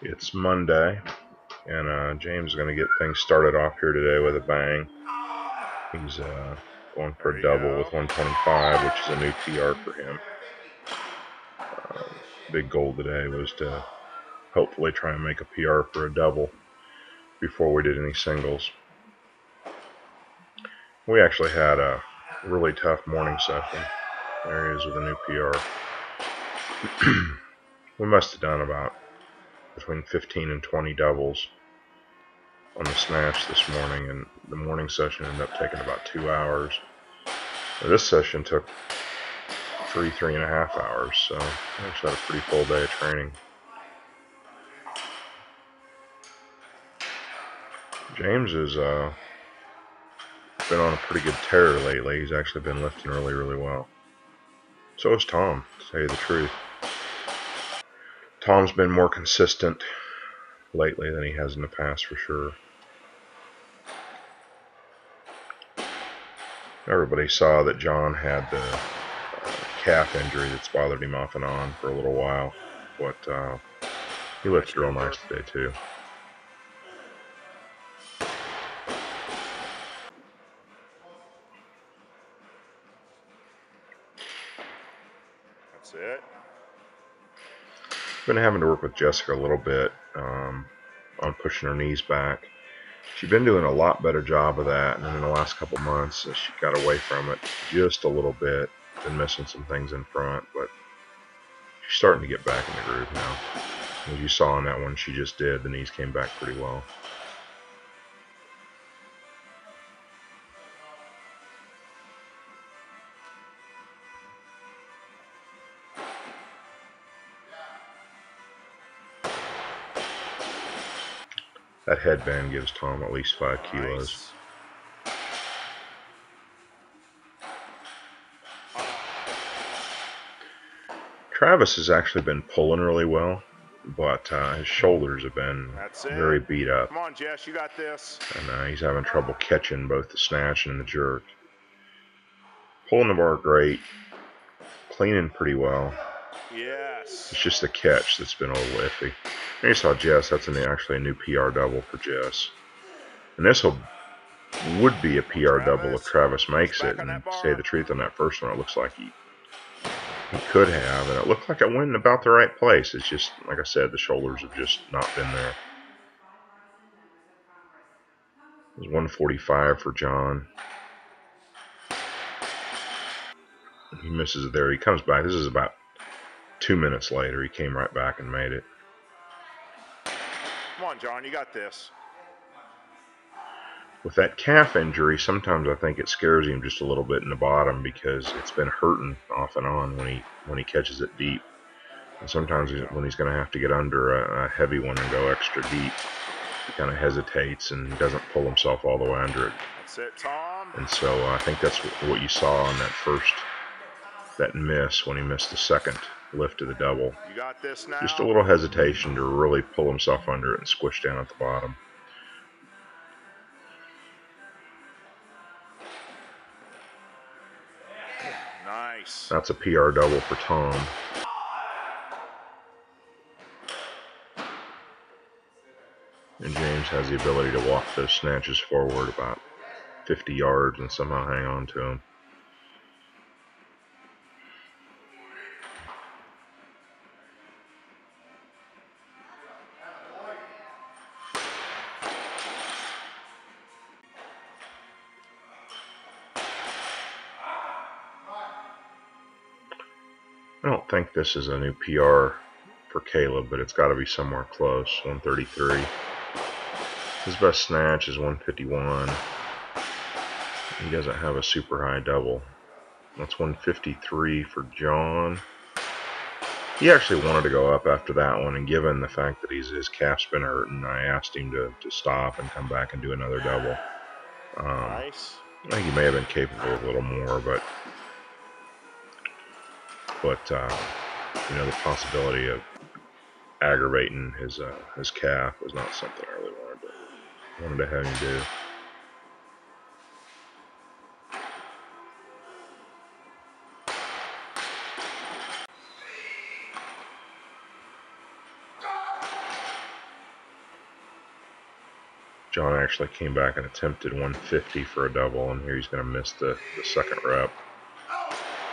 It's Monday, and James is going to get things started off here today with a bang. He's going for a double with 125, which is a new PR for him. Big goal today was to hopefully try and make a PR for a double before we did any singles. We actually had a really tough morning session. There he is with a new PR. We must have done about between 15 and 20 doubles on the snatch this morning, and the morning session ended up taking about 2 hours. This session took three and a half hours, so I actually had a pretty full day of training. James has been on a pretty good tear lately. He's actually been lifting really well. So has Tom, to tell you the truth. Tom's been more consistent lately than he has in the past, for sure. Everybody saw that John had the calf injury that's bothered him off and on for a little while, but he lifted real nice today too. That's it. Been having to work with Jessica a little bit on pushing her knees back. She's been doing a lot better job of that, and then in the last couple months she got away from it just a little bit. Been missing some things in front, but she's starting to get back in the groove now. As you saw in that one she just did, the knees came back pretty well. That headband gives Tom at least 5 kilos. Travis has actually been pulling really well, but his shoulders have been very beat up. Come on, Jess, you got this. And he's having trouble catching both the snatch and the jerk. Pulling the bar great, cleaning pretty well. Yes. It's just the catch that's been a little iffy. There you saw Jess. That's actually a new PR double for Jess. And this would be a PR double if Travis makes it. And to say the truth, on that first one, it looks like he could have, and it looked like it went in about the right place. It's just, like I said, the shoulders have just not been there. It was 145 for John. He misses it there. He comes back. This is about 2 minutes later. He came right back and made it. Come on, John, you got this. With that calf injury, sometimes I think it scares him just a little bit in the bottom because it's been hurting off and on when he catches it deep. And sometimes when he's going to have to get under a heavy one and go extra deep, he kind of hesitates and doesn't pull himself all the way under it. That's it, Tom. And so I think that's what you saw on that miss when he missed the second lift of the double. You got this now. Just a little hesitation to really pull himself under it and squish down at the bottom. Nice. That's a PR double for Tom. And James has the ability to walk those snatches forward about 50 yards and somehow hang on to them. I don't think this is a new PR for Caleb, but it's got to be somewhere close. 133. His best snatch is 151. He doesn't have a super high double. That's 153 for John. He actually wanted to go up after that one, and given the fact that his calf's been hurting, I asked him to stop and come back and do another double. Nice. I think he may have been capable of a little more, but you know, the possibility of aggravating his calf was not something I really wanted to have him do. John actually came back and attempted 150 for a double, and here he's going to miss the second rep.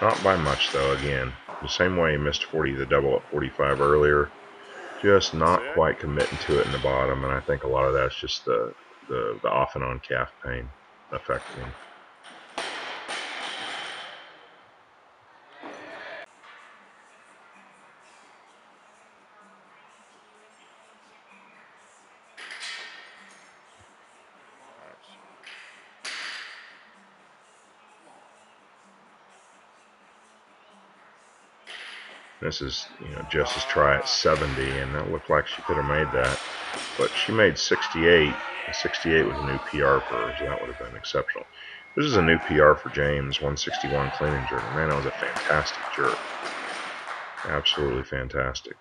Not by much, though, again. The same way he missed 40 the double at 45 earlier. Just not quite committing to it in the bottom, and I think a lot of that's just the off and on calf pain affecting him. This is, Jess's try at 70, and that looked like she could have made that. But she made 68. 68 was a new PR for her, so that would have been exceptional. This is a new PR for James, 161 clean and jerk. Man, that was a fantastic jerk. Absolutely fantastic.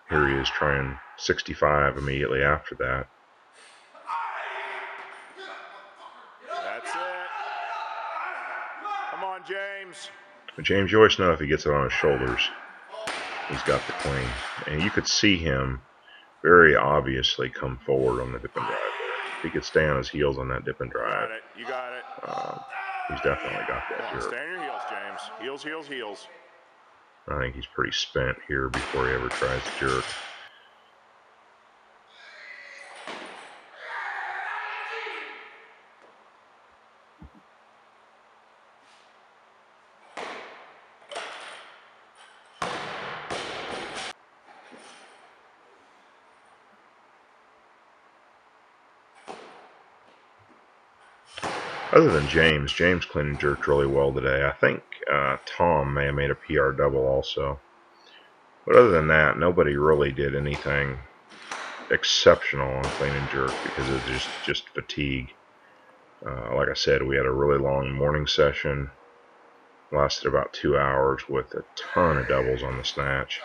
Here he is trying 65 immediately after that. That's it. Come on, James. But James, you always know if he gets it on his shoulders, he's got the clean. And you could see him very obviously come forward on the dip and drive there. If he could stay on his heels on that dip and drive, you got it. He's definitely got that jerk. Stay on your heels, James. Heels, heels, heels. I think he's pretty spent here before he ever tries to jerk. Other than James clean and jerked really well today. I think Tom may have made a PR double also. But other than that, nobody really did anything exceptional on clean and jerk because of just fatigue. Like I said, we had a really long morning session. Lasted about 2 hours with a ton of doubles on the snatch.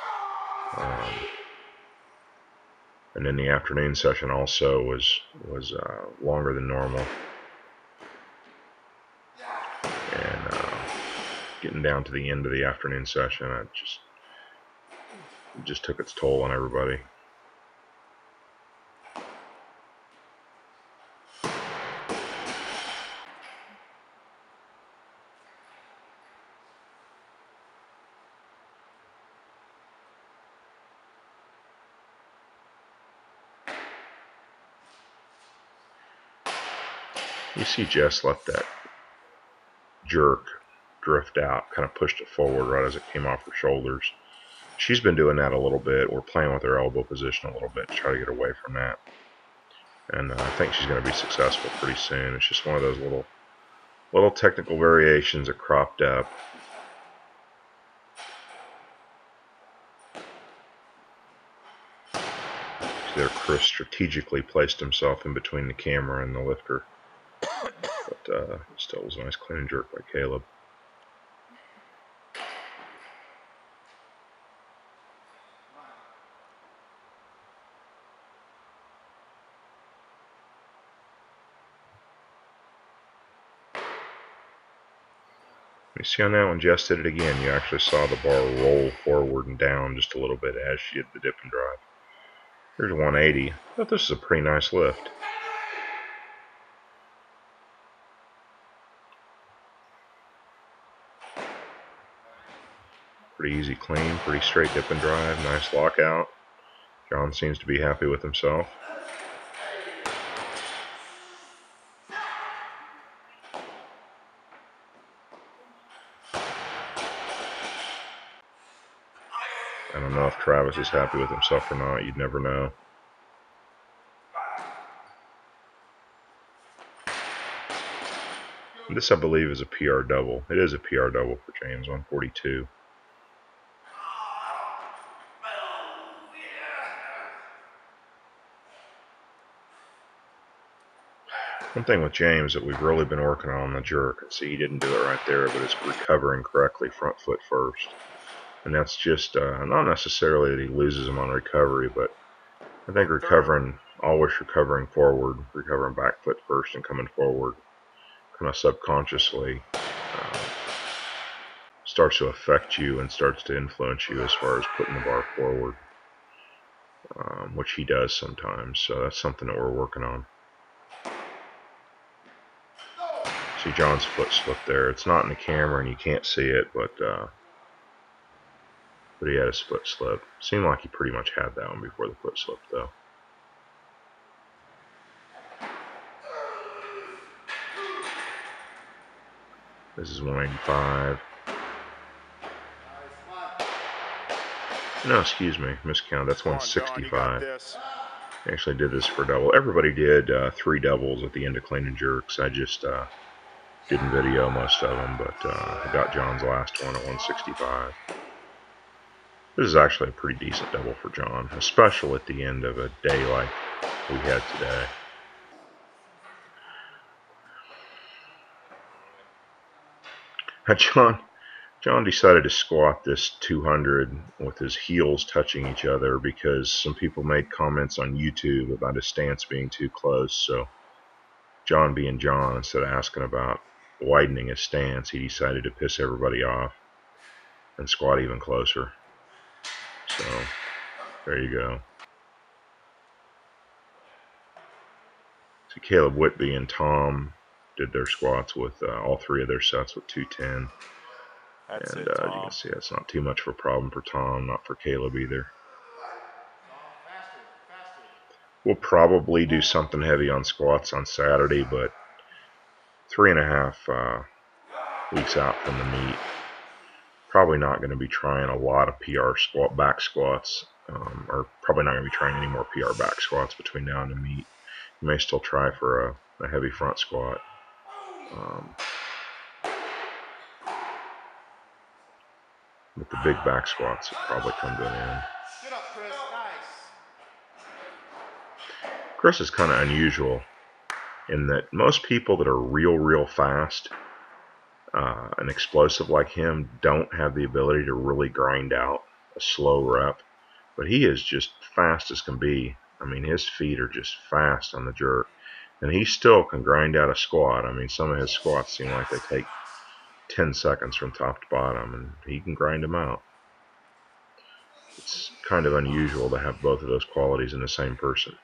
And then the afternoon session also was longer than normal. And getting down to the end of the afternoon session, it just took its toll on everybody. You see Jess let that jerk drift out, kind of pushed it forward right as it came off her shoulders. She's been doing that a little bit. We're playing with her elbow position a little bit to try to get away from that. And I think she's going to be successful pretty soon. It's just one of those little technical variations that cropped up. There, Chris strategically placed himself in between the camera and the lifter. But still was a nice clean and jerk by Caleb. You see on that one, Jess did it again. You actually saw the bar roll forward and down just a little bit as she did the dip and drive. Here's 180. I thought this is a pretty nice lift. Pretty easy clean, pretty straight dip and drive, nice lockout. John seems to be happy with himself. I don't know if Travis is happy with himself or not. You'd never know. This, I believe, is a PR double. It is a PR double for James, 142. One thing with James that we've really been working on the jerk, and see he didn't do it right there, but it's recovering correctly front foot first. And that's just not necessarily that he loses them on recovery, but I think always recovering forward, recovering back foot first and coming forward, kind of subconsciously starts to affect you and starts to influence you as far as putting the bar forward. which he does sometimes. So that's something that we're working on. See John's foot slip there. It's not in the camera and you can't see it, but he had his foot slip. Seemed like he pretty much had that one before the foot slip, though. This is 185. No, excuse me, miscount. That's 165. I actually did this for double. Everybody did 3 doubles at the end of clean and jerks. I just didn't video most of them, but I got John's last one at 165. This is actually a pretty decent double for John, especially at the end of a day like we had today. John decided to squat this 200 with his heels touching each other because some people made comments on YouTube about his stance being too close. So John being John, instead of asking about widening his stance, he decided to piss everybody off and squat even closer. So there you go. So Caleb Whitby and Tom did their squats with all 3 of their sets with 210. That's and it, Tom. as you can see, that's not too much of a problem for Tom, not for Caleb either. We'll probably do something heavy on squats on Saturday, but 3.5 weeks out from the meet, probably not going to be trying a lot of PR back squats, or probably not going to be trying any more PR back squats between now and the meet. You may still try for a heavy front squat. But the big back squats will probably come to an end. Get up, Chris. Nice. Chris is kind of unusual in that most people that are real fast and explosive like him don't have the ability to really grind out a slow rep. But he is just fast as can be. I mean, his feet are just fast on the jerk. And he still can grind out a squat. I mean, some of his squats seem like they take 10 seconds from top to bottom, and he can grind them out. It's kind of unusual to have both of those qualities in the same person.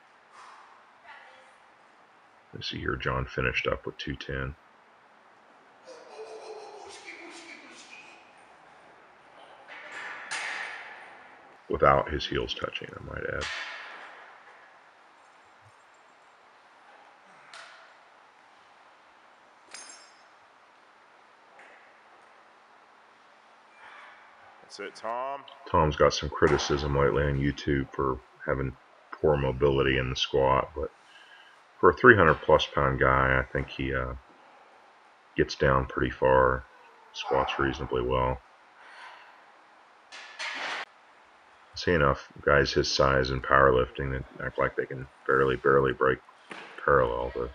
Let's see here, John finished up with 210. Without his heels touching, I might add. That's it, Tom. Tom's got some criticism lately on YouTube for having poor mobility in the squat, but for a 300-plus pound guy, I think he gets down pretty far, squats reasonably well. I see enough guys his size in powerlifting that act like they can barely break parallel to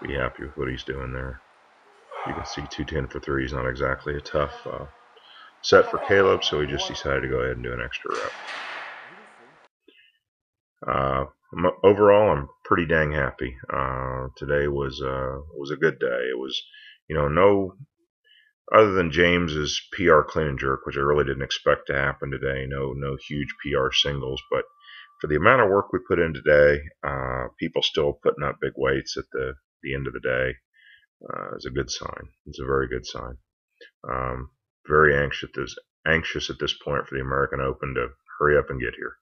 be happy with what he's doing there. You can see 210 for 3 is not exactly a tough set for Caleb, so he just decided to go ahead and do an extra rep. Overall, I'm pretty dang happy. Today was a good day. It was, no, other than James's PR clean and jerk, which I really didn't expect to happen today. No huge PR singles, but for the amount of work we put in today, people still putting up big weights at the end of the day is a good sign. It's a very good sign. Very anxious at this point for the American Open to hurry up and get here.